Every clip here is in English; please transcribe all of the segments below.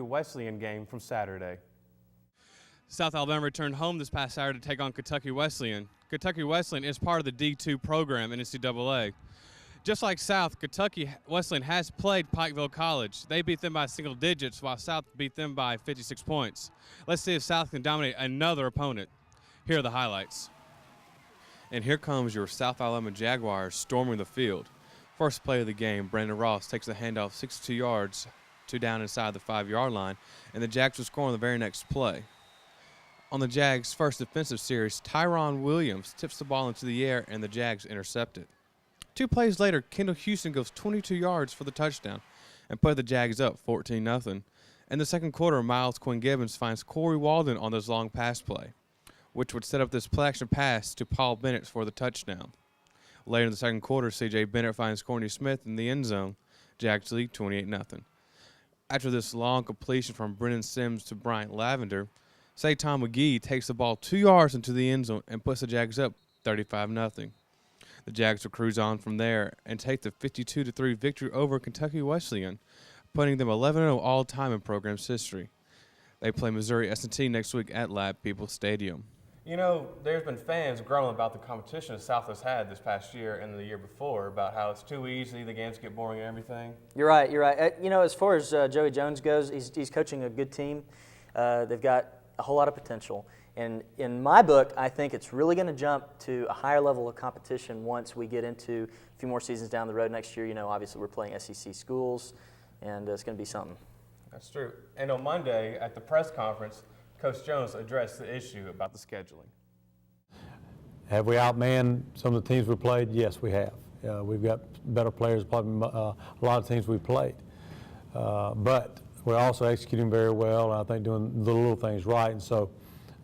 Wesleyan game from Saturday. South Alabama returned home this past Saturday to take on Kentucky Weselyn. Kentucky Weselyn is part of the D2 program in NCAA. Just like South, Kentucky Weselyn has played Pikeville College. They beat them by single digits, while South beat them by 56 points. Let's see if South can dominate another opponent. Here are the highlights. And here comes your South Alabama Jaguars storming the field. First play of the game, Brandon Ross takes the handoff 62 yards to down inside the 5-yard line, and the Jags will score on the very next play. On the Jags' first defensive series, Tyron Williams tips the ball into the air, and the Jags intercept it. 2 plays later, Kendall Houston goes 22 yards for the touchdown and put the Jags up 14-0. In the second quarter, Miles Quinn Gibbons finds Corey Walden on this long pass play, which would set up this play-action pass to Paul Bennett for the touchdown. Later in the second quarter, C.J. Bennett finds Courtney Smith in the end zone. Jags lead 28-0. After this long completion from Brennan Sims to Bryant Lavender, Tom McGee takes the ball 2 yards into the end zone and puts the Jags up 35-0. The Jags will cruise on from there and take the 52-3 victory over Kentucky Weselyn, putting them 11-0 all-time in program's history. They play Missouri S&T next week at Lab People Stadium. You know, there's been fans grumbling about the competition that South has had this past year and the year before, about how it's too easy, the games get boring and everything. You're right, you're right. You know, as far as Joey Jones goes, he's coaching a good team. They've got a whole lot of potential. And in my book, I think it's really going to jump to a higher level of competition once we get into a few more seasons down the road next year. You know, obviously we're playing SEC schools, and it's going to be something. That's true. And on Monday at the press conference, Coach Jones addressed the issue about the scheduling. Have we outmanned some of the teams we played? Yes, we have. We've got better players, probably a lot of teams we've played. But we're also executing very well, and I think doing the little things right. And so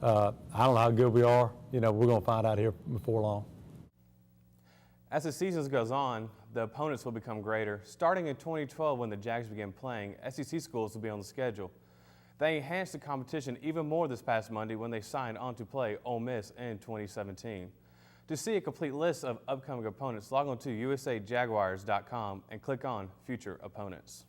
I don't know how good we are. You know, we're going to find out here before long. As the season goes on, the opponents will become greater. Starting in 2012, when the Jags began playing, SEC schools will be on the schedule. They enhanced the competition even more this past Monday when they signed on to play Ole Miss in 2017. To see a complete list of upcoming opponents, log on to usajaguars.com and click on Future Opponents.